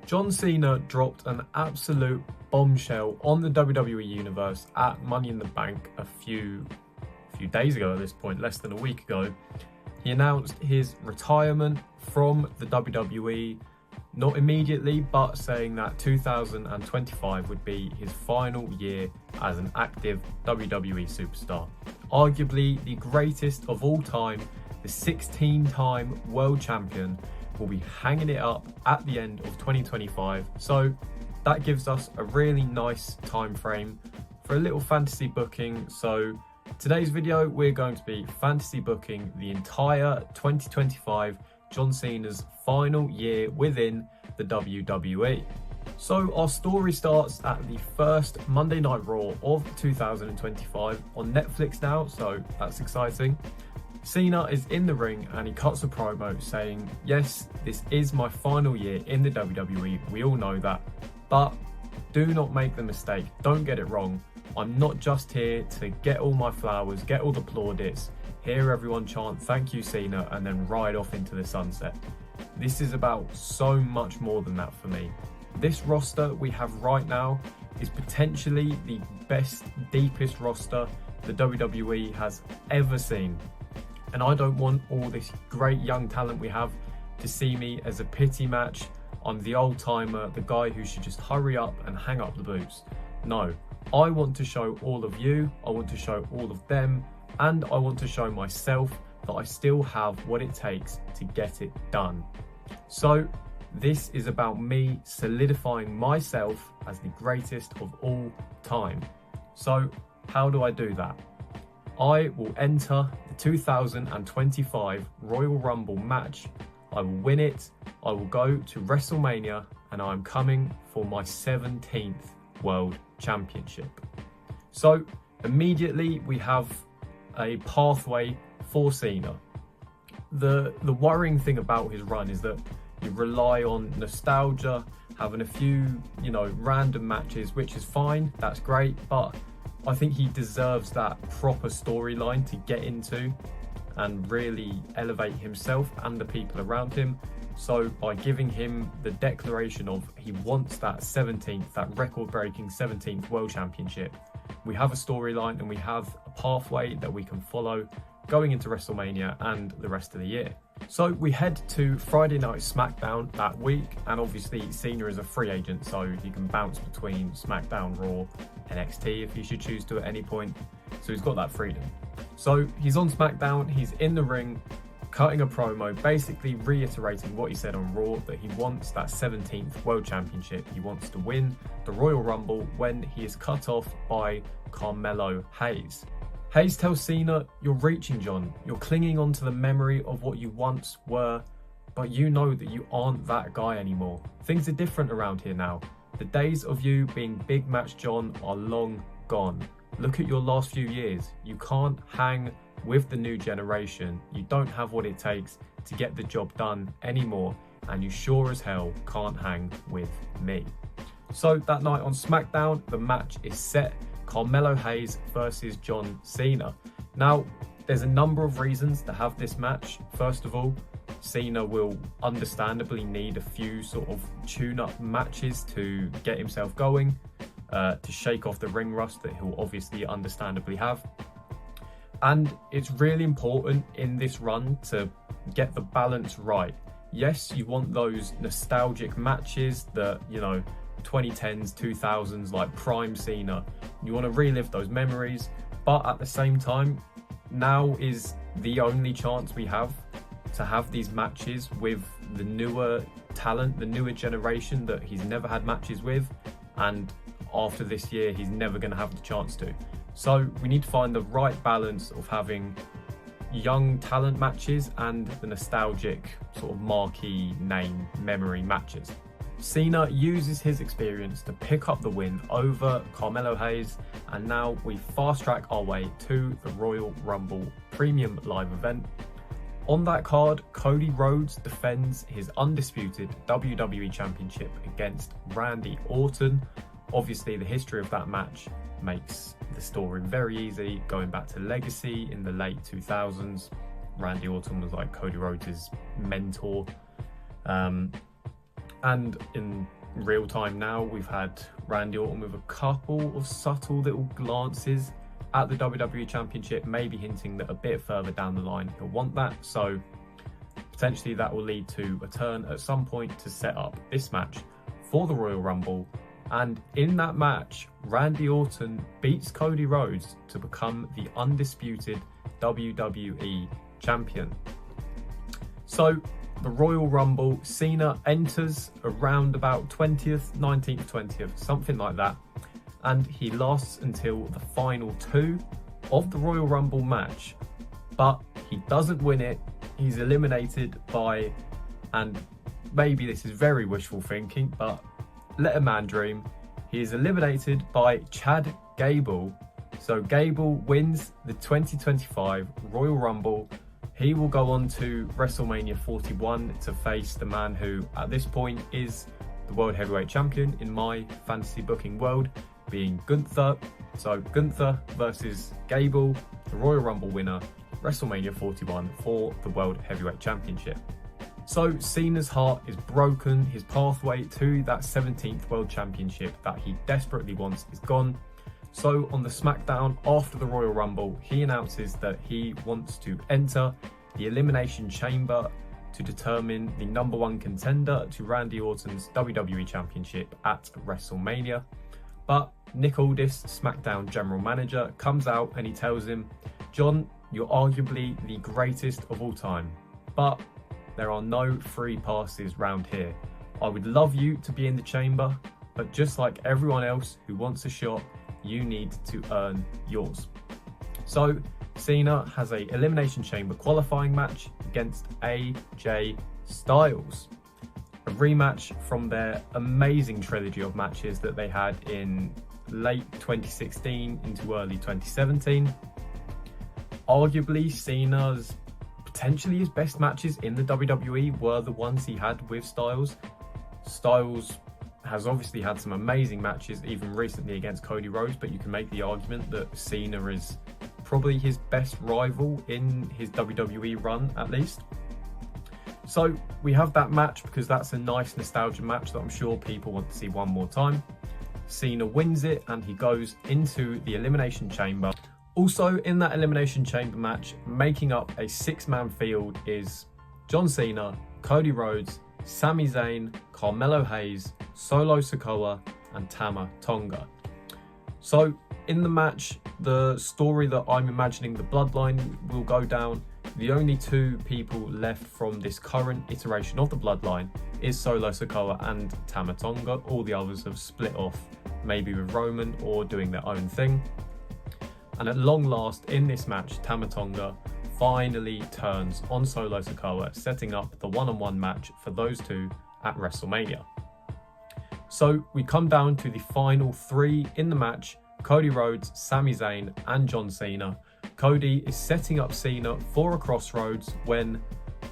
John Cena dropped an absolute bombshell on the WWE Universe at Money in the Bank a few days ago at this point, less than a week ago. He announced his retirement from the WWE, not immediately, but saying that 2025 would be his final year as an active WWE superstar. Arguably the greatest of all time, the 16-time world champion will be hanging it up at the end of 2025. So that gives us a really nice time frame for a little fantasy booking. So today's video, we're going to be fantasy booking the entire 2025 John Cena's final year within the WWE. So our story starts at the first Monday Night Raw of 2025 on Netflix now, so that's exciting. Cena is in the ring and he cuts a promo saying, yes, this is my final year in the WWE, we all know that, but do not make the mistake, don't get it wrong. I'm not just here to get all my flowers, get all the plaudits, hear everyone chant thank you Cena and then ride off into the sunset. This is about so much more than that for me. This roster we have right now is potentially the best, deepest roster the WWE has ever seen. And I don't want all this great young talent we have to see me as a pity match. I'm the old timer, the guy who should just hurry up and hang up the boots. No, I want to show all of you, I want to show all of them, and I want to show myself that I still have what it takes to get it done. So this is about me solidifying myself as the greatest of all time. So how do I do that? I will enter the 2025 Royal Rumble match. I will win it. I will go to WrestleMania and I'm coming for my 17th World Championship. So immediately we have a pathway for Cena. The worrying thing about his run is that you rely on nostalgia, having a few, random matches, which is fine, that's great, but I think he deserves that proper storyline to get into and really elevate himself and the people around him. So by giving him the declaration of he wants that 17th, that record-breaking 17th World Championship, we have a storyline and we have a pathway that we can follow going into WrestleMania and the rest of the year. So we head to Friday Night SmackDown that week, and obviously Cena is a free agent, so he can bounce between SmackDown, Raw, NXT if he should choose to at any point. So he's got that freedom. So he's on SmackDown, he's in the ring, cutting a promo, basically reiterating what he said on Raw, that he wants that 17th World Championship. He wants to win the Royal Rumble when he is cut off by Carmelo Hayes. Hayes tells Cena, you're reaching, John. You're clinging on to the memory of what you once were, but you know that you aren't that guy anymore. Things are different around here now. The days of you being big match John are long gone. Look at your last few years. You can't hang with the new generation. You don't have what it takes to get the job done anymore, and you sure as hell can't hang with me. So that night on SmackDown, the match is set. Carmelo Hayes versus John Cena. Now, there's a number of reasons to have this match. First of all, Cena will understandably need a few sort of tune-up matches to get himself going, to shake off the ring rust that he'll obviously understandably have. And it's really important in this run to get the balance right. Yes, you want those nostalgic matches that, 2010s, 2000s, like prime Cena. You want to relive those memories, but at the same time, now is the only chance we have to have these matches with the newer talent, the newer generation that he's never had matches with, and after this year, he's never going to have the chance to. So we need to find the right balance of having young talent matches and the nostalgic sort of marquee name memory matches. Cena uses his experience to pick up the win over Carmelo Hayes, and now we fast track our way to the Royal Rumble Premium Live event. On that card, Cody Rhodes defends his undisputed WWE Championship against Randy Orton. Obviously, the history of that match makes the story very easy, going back to Legacy in the late 2000s. Randy Orton was like Cody Rhodes' mentor. And in real time now, we've had Randy Orton with a couple of subtle little glances at the WWE Championship, maybe hinting that a bit further down the line he'll want that. So potentially that will lead to a turn at some point to set up this match for the Royal Rumble. And in that match, Randy Orton beats Cody Rhodes to become the undisputed WWE Champion. So the Royal Rumble, Cena enters around about 20th, 19th, 20th, something like that. And he lasts until the final two of the Royal Rumble match. But he doesn't win it. He's eliminated by, and maybe this is very wishful thinking, but let a man dream. He is eliminated by Chad Gable. So Gable wins the 2025 Royal Rumble. He will go on to WrestleMania 41 to face the man who at this point is the World Heavyweight Champion in my fantasy booking world, being Gunther. So Gunther versus Gable, the Royal Rumble winner, WrestleMania 41 for the World Heavyweight Championship. So Cena's heart is broken. His pathway to that 17th World Championship that he desperately wants is gone. So on the SmackDown after the Royal Rumble, he announces that he wants to enter the Elimination Chamber to determine the #1 contender to Randy Orton's WWE Championship at WrestleMania. But Nick Aldis, SmackDown General Manager, comes out and he tells him, "John, you're arguably the greatest of all time, but there are no free passes round here. I would love you to be in the chamber, but just like everyone else who wants a shot, you need to earn yours." So Cena has a Elimination Chamber qualifying match against AJ Styles. A rematch from their amazing trilogy of matches that they had in late 2016 into early 2017. Arguably Cena's potentially his best matches in the WWE were the ones he had with Styles. Styles has obviously had some amazing matches, even recently against Cody Rhodes, but you can make the argument that Cena is probably his best rival in his WWE run, at least. So we have that match because that's a nice nostalgia match that I'm sure people want to see one more time. Cena wins it and he goes into the Elimination Chamber. Also in that Elimination Chamber match, making up a 6-man field is John Cena, Cody Rhodes, Sami Zayn, Carmelo Hayes, Solo Sikoa and Tama Tonga. So in the match, the story that I'm imagining the Bloodline will go down, the only two people left from this current iteration of the Bloodline is Solo Sikoa and Tama Tonga. All the others have split off, maybe with Roman or doing their own thing. And at long last in this match, Tama Tonga finally turns on Solo Sikoa, setting up the one-on-one match for those two at WrestleMania. So we come down to the final three in the match: Cody Rhodes, Sami Zayn and John Cena. Cody is setting up Cena for a crossroads when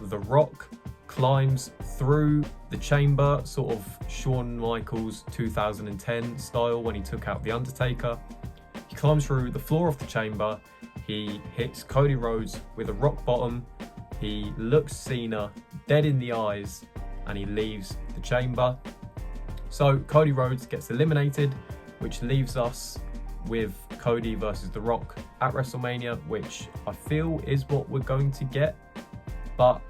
The Rock climbs through the chamber, sort of Shawn Michaels 2010 style when he took out The Undertaker. He climbs through the floor of the chamber, he hits Cody Rhodes with a rock bottom, he looks Cena dead in the eyes and he leaves the chamber. So Cody Rhodes gets eliminated, which leaves us with Cody versus The Rock at WrestleMania, which I feel is what we're going to get, but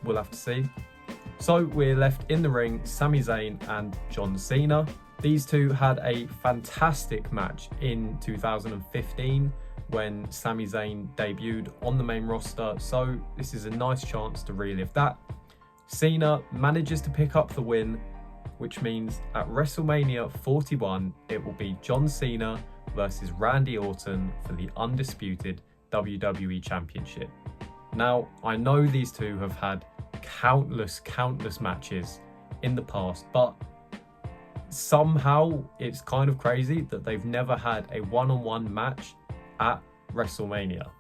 we'll have to see. So we're left in the ring, Sami Zayn and John Cena. These two had a fantastic match in 2015 when Sami Zayn debuted on the main roster, so this is a nice chance to relive that. Cena manages to pick up the win, which means at WrestleMania 41 it will be John Cena versus Randy Orton for the undisputed WWE Championship. Now, I know these two have had countless matches in the past, but somehow it's kind of crazy that they've never had a one-on-one match at WrestleMania.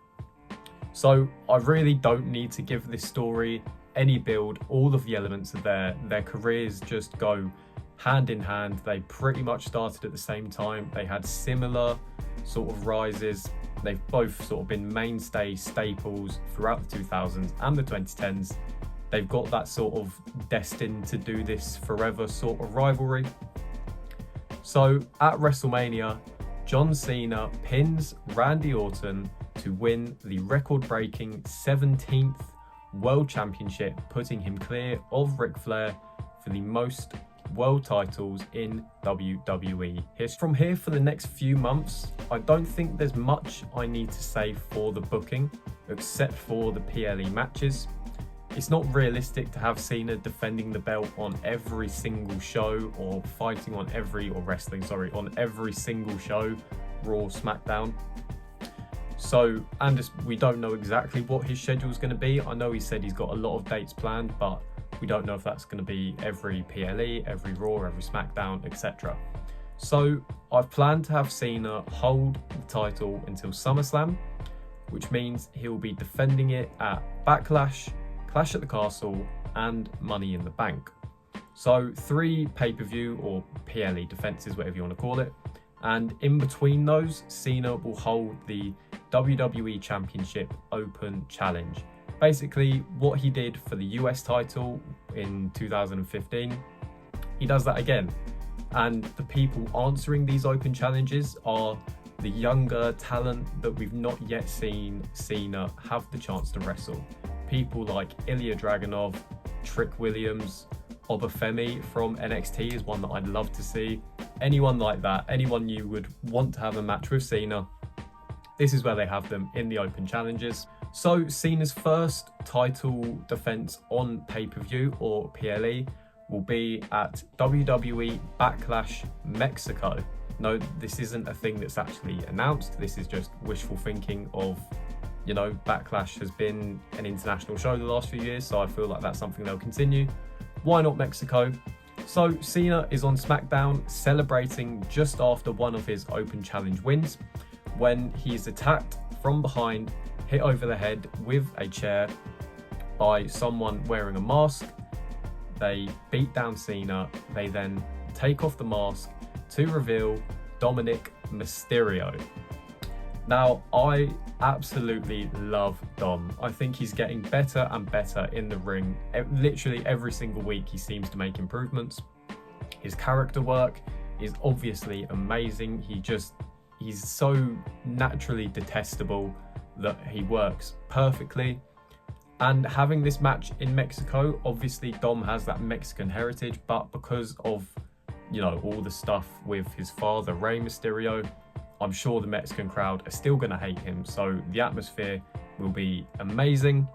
So I really don't need to give this story any build. All of the elements are there. Their careers just go hand in hand. They pretty much started at the same time. They had similar sort of rises. They've both sort of been mainstay staples throughout the 2000s and the 2010s. they've got that sort of destined to do this forever sort of rivalry. So at WrestleMania, John Cena pins Randy Orton to win the record-breaking 17th World Championship, putting him clear of Ric Flair for the most world titles in WWE history. From here, for the next few months, I don't think there's much I need to say for the booking, except for the PLE matches. It's not realistic to have Cena defending the belt on every single show, or fighting on every, or wrestling, sorry, on every single show, Raw, SmackDown. So, and we don't know exactly what his schedule is going to be. I know he said he's got a lot of dates planned, but we don't know if that's going to be every PLE, every Raw, every SmackDown, etc. So I've planned to have Cena hold the title until SummerSlam, which means he'll be defending it at Backlash, Clash at the Castle, and Money in the Bank. So 3 pay-per-view or PLE defenses, whatever you want to call it. And in between those, Cena will hold the WWE Championship Open Challenge. Basically, what he did for the US title in 2015, he does that again. And the people answering these open challenges are the younger talent that we've not yet seen Cena have the chance to wrestle. People like Ilya Dragunov, Trick Williams, Obafemi from NXT is one that I'd love to see. Anyone like that, anyone you would want to have a match with Cena, this is where they have them, in the open challenges. So Cena's first title defense on pay-per-view or PLE will be at WWE Backlash Mexico. No, this isn't a thing that's actually announced. This is just wishful thinking of, you know, Backlash has been an international show the last few years, so I feel like that's something they'll continue. Why not Mexico? So Cena is on SmackDown celebrating just after one of his open challenge wins, when he is attacked from behind, hit over the head with a chair by someone wearing a mask. They beat down Cena. They then take off the mask to reveal Dominic Mysterio. Now, I absolutely love Dom. I think he's getting better and better in the ring. Literally every single week he seems to make improvements. His character work is obviously amazing. He's so naturally detestable that he works perfectly. And having this match in Mexico, obviously Dom has that Mexican heritage, but because of, you know, all the stuff with his father, Rey Mysterio, I'm sure the Mexican crowd are still going to hate him. So the atmosphere will be amazing.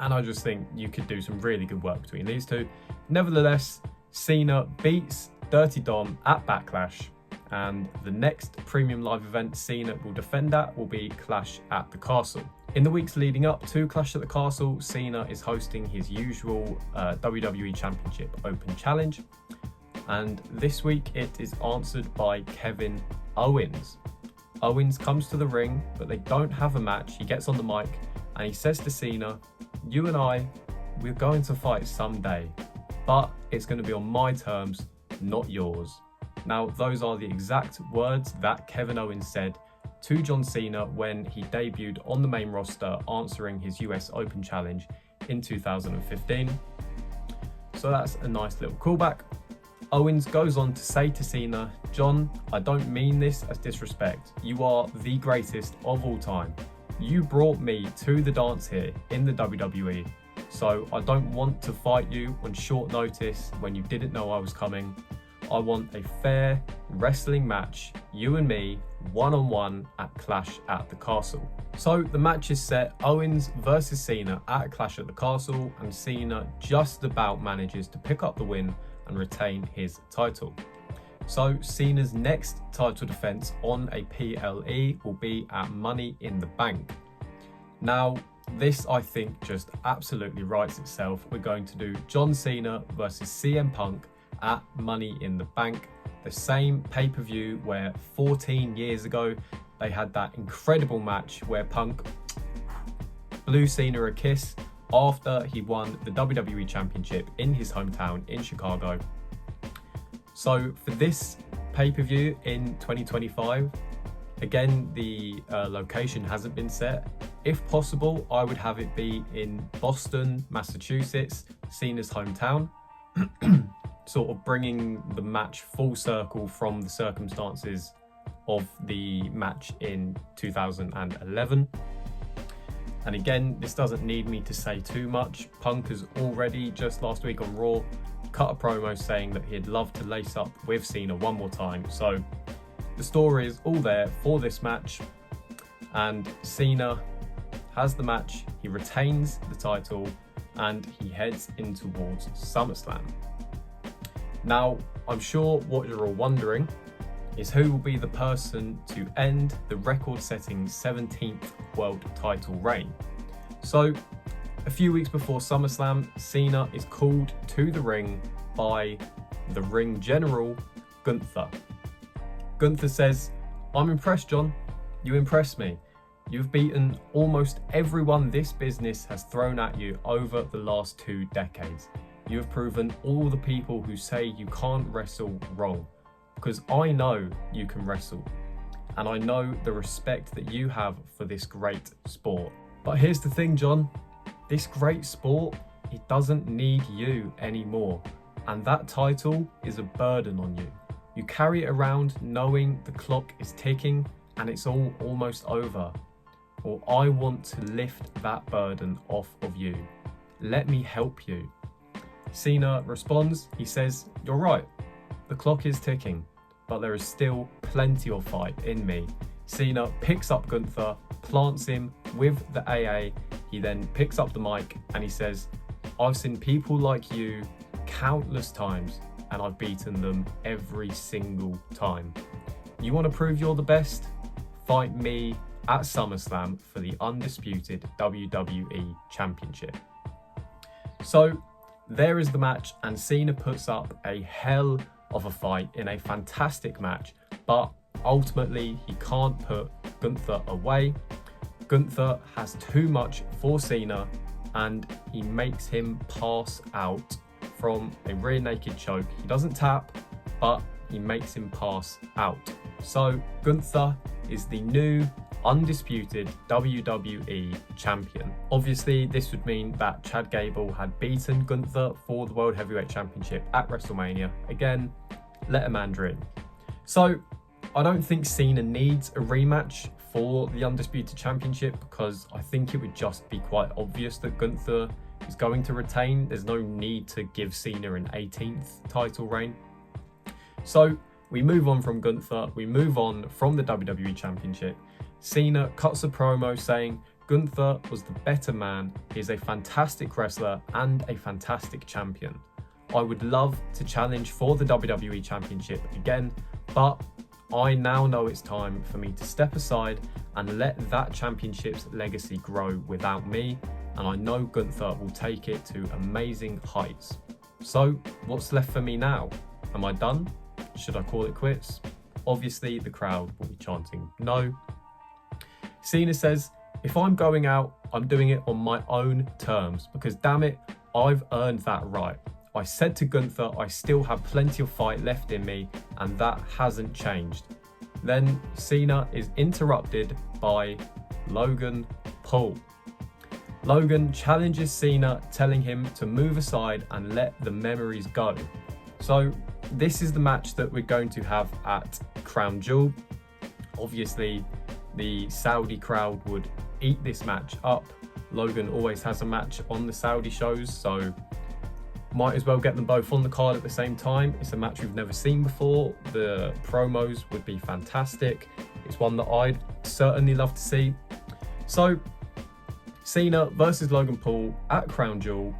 And I just think you could do some really good work between these two. Nevertheless, Cena beats Dirty Dom at Backlash. And the next premium live event Cena will defend at will be Clash at the Castle. In the weeks leading up to Clash at the Castle, Cena is hosting his usual WWE Championship Open Challenge. And this week it is answered by Kevin Owens. Owens comes to the ring, but they don't have a match. He gets on the mic and he says to Cena, "You and I, we're going to fight someday, but it's going to be on my terms, not yours." Now, those are the exact words that Kevin Owens said to John Cena when he debuted on the main roster answering his US Open Challenge in 2015. So that's a nice little callback. Owens goes on to say to Cena, "John, I don't mean this as disrespect. You are the greatest of all time. You brought me to the dance here in the WWE. So I don't want to fight you on short notice when you didn't know I was coming. I want a fair wrestling match, you and me, one-on-one at Clash at the Castle." So the match is set, Owens versus Cena at Clash at the Castle, and Cena just about manages to pick up the win and retain his title. So Cena's next title defense on a PLE will be at Money in the Bank. Now, this I think just absolutely writes itself. We're going to do John Cena versus CM Punk at Money in the Bank, the same pay-per-view where 14 years ago they had that incredible match where Punk blew Cena a kiss after he won the WWE Championship in his hometown in Chicago. So for this pay-per-view in 2025, again, the location hasn't been set. If possible, I would have it be in Boston, Massachusetts, Cena's hometown, sort of bringing the match full circle from the circumstances of the match in 2011. And again, this doesn't need me to say too much. Punk has already, just last week on Raw, cut a promo saying that he'd love to lace up with Cena one more time. So the story is all there for this match, and Cena has the match, he retains the title, and he heads in towards SummerSlam. Now, I'm sure what you're all wondering is who will be the person to end the record-setting 17th world title reign. So, a few weeks before SummerSlam, Cena is called to the ring by the ring general, Gunther. Gunther says, "I'm impressed, John. You impress me. You've beaten almost everyone this business has thrown at you over the last 2 decades. You have proven all the people who say you can't wrestle wrong, because I know you can wrestle, and I know the respect that you have for this great sport. But here's the thing, John, this great sport, it doesn't need you anymore, and that title is a burden on you. You carry it around knowing the clock is ticking and it's all almost over. Well, I want to lift that burden off of you. Let me help you." Cena responds, he says, "You're right, the clock is ticking, but there is still plenty of fight in me." Cena picks up Gunther, plants him with the AA. He then picks up the mic and he says, "I've seen people like you countless times and I've beaten them every single time. You want to prove you're the best? Fight me at SummerSlam for the undisputed WWE Championship." So there is the match, and Cena puts up a hell of a fight in a fantastic match, but ultimately he can't put Gunther away. Gunther has too much for Cena and he makes him pass out from a rear naked choke. He doesn't tap, but he makes him pass out. So Gunther is the new undisputed WWE champion. Obviously, this would mean that Chad Gable had beaten Gunther for the World Heavyweight Championship at WrestleMania. Again, let a man dream. So I don't think Cena needs a rematch for the Undisputed Championship, because I think it would just be quite obvious that Gunther is going to retain. There's no need to give Cena an 18th title reign. So we move on from Gunther, we move on from the WWE Championship. Cena cuts a promo saying Gunther was the better man, he's a fantastic wrestler and a fantastic champion. I would love to challenge for the WWE Championship again, but I now know it's time for me to step aside and let that championship's legacy grow without me, and I know Gunther will take it to amazing heights. So what's left for me now? Am I done? Should I call it quits? Obviously the crowd will be chanting no. Cena says, if I'm going out, I'm doing it on my own terms, because damn it, I've earned that right. I said to Gunther I still have plenty of fight left in me, and that hasn't changed. Then Cena is interrupted by Logan Paul. Logan challenges Cena, telling him to move aside and let the memories go. So this is the match that we're going to have at Crown Jewel. Obviously, the Saudi crowd would eat this match up. Logan always has a match on the Saudi shows, so might as well get them both on the card at the same time. It's a match we've never seen before. The promos would be fantastic. It's one that I'd certainly love to see. So Cena versus Logan Paul at Crown Jewel.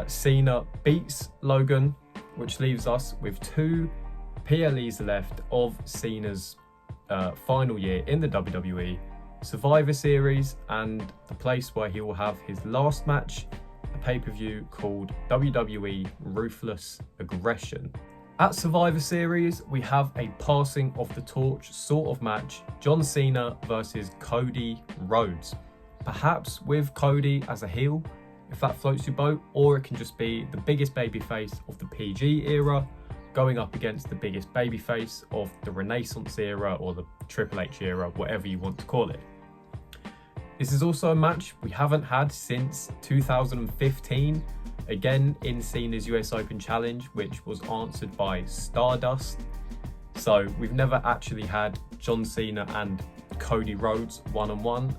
Cena beats Logan, which leaves us with 2 PLEs left of Cena's final year in the WWE, Survivor Series, and the place where he will have his last match, a pay-per-view called WWE Ruthless Aggression. At Survivor Series, we have a passing of the torch sort of match, John Cena versus Cody Rhodes. Perhaps with Cody as a heel, if that floats your boat, or it can just be the biggest babyface of the PG era going up against the biggest babyface of the Renaissance era or the Triple H era, whatever you want to call it. This is also a match we haven't had since 2015, again in Cena's US Open Challenge, which was answered by Stardust. So we've never actually had John Cena and Cody Rhodes one-on-one.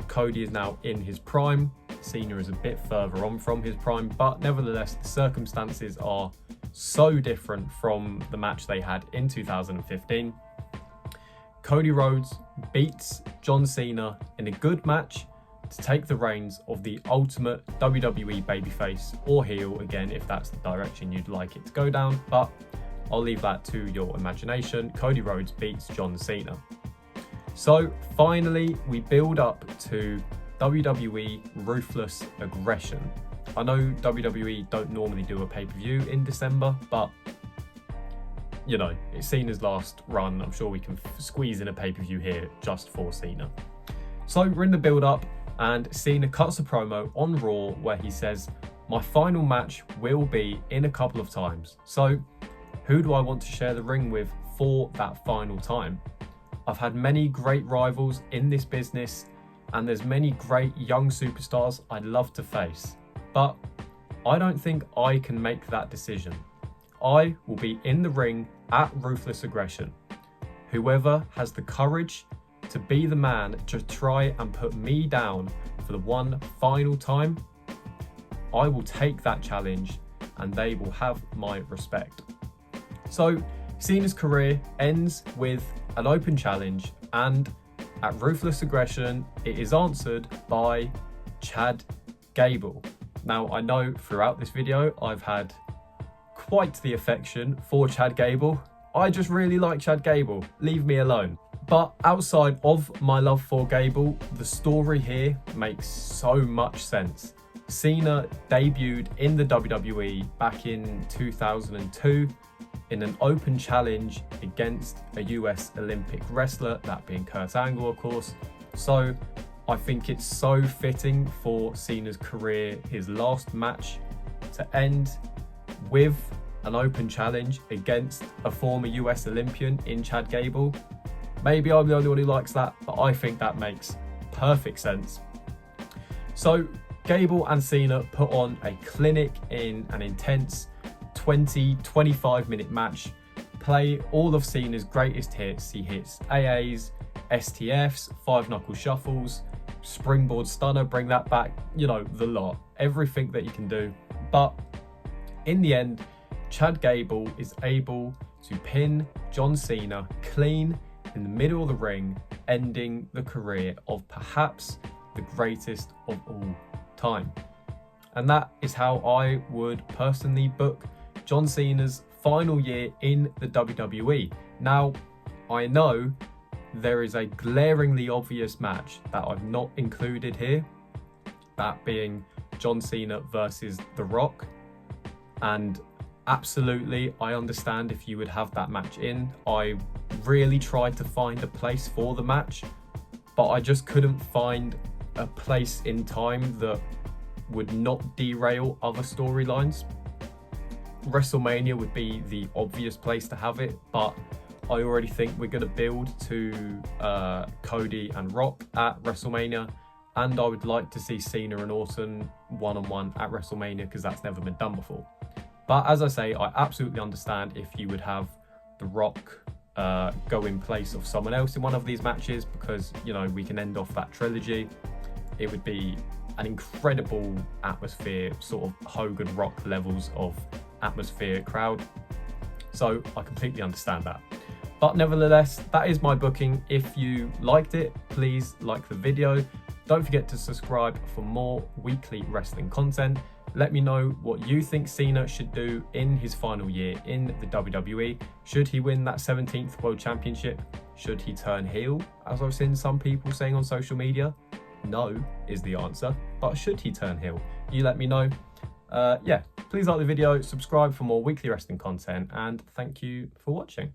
Cody is now in his prime, Cena is a bit further on from his prime, but nevertheless the circumstances are so different from the match they had in 2015. Cody Rhodes beats John Cena in a good match to take the reins of the ultimate WWE babyface or heel, again if that's the direction you'd like it to go down, but I'll leave that to your imagination. Cody Rhodes beats John Cena. So finally we build up to WWE Ruthless Aggression. I know WWE don't normally do a pay-per-view in December, but you know, it's Cena's last run. I'm sure we can squeeze in a pay-per-view here just for Cena. So we're in the build-up and Cena cuts a promo on Raw where he says, "My final match will be in a couple of times. So who do I want to share the ring with for that final time? I've had many great rivals in this business and there's many great young superstars I'd love to face. But I don't think I can make that decision. I will be in the ring at Ruthless Aggression. Whoever has the courage to be the man to try and put me down for the one final time, I will take that challenge and they will have my respect." So Cena's career ends with an open challenge, and at Ruthless Aggression it is answered by Chad Gable. Now I know throughout this video I've had quite the affection for Chad Gable. I just really like Chad Gable, leave me alone. But outside of my love for Gable, the story here makes so much sense. Cena debuted in the WWE back in 2002 in an open challenge against a US Olympic wrestler, that being Kurt Angle of course. So I think it's so fitting for Cena's career, his last match, to end with an open challenge against a former US Olympian in Chad Gable. Maybe I'm the only one who likes that, but I think that makes perfect sense. So Gable and Cena put on a clinic in an intense 20-25 minute match, play all of Cena's greatest hits. He hits AAs, STFs, 5-knuckle shuffles, springboard stunner, bring that back, you know, the lot, everything that you can do. But in the end, Chad Gable is able to pin John Cena clean in the middle of the ring, ending the career of perhaps the greatest of all time. And that is how I would personally book John Cena's final year in the WWE. Now, I know there is a glaringly obvious match that I've not included here, that being John Cena versus The Rock. And absolutely, I understand if you would have that match in. I really tried to find a place for the match, but I just couldn't find a place in time that would not derail other storylines. WrestleMania would be the obvious place to have it, but I already think we're going to build to Cody and Rock at WrestleMania, and I would like to see Cena and Orton one-on-one at WrestleMania because that's never been done before. But as I say, I absolutely understand if you would have The Rock go in place of someone else in one of these matches, because, you know, we can end off that trilogy. It would be an incredible atmosphere, sort of Hogan Rock levels of atmosphere crowd. So I completely understand that. But nevertheless, that is my booking. If you liked it, please like the video. Don't forget to subscribe for more weekly wrestling content. Let me know what you think Cena should do in his final year in the WWE. Should he win that 17th World Championship? Should he turn heel, as I've seen some people saying on social media? No is the answer, but should he turn heel? You let me know. Yeah, please like the video, subscribe for more weekly wrestling content, and thank you for watching.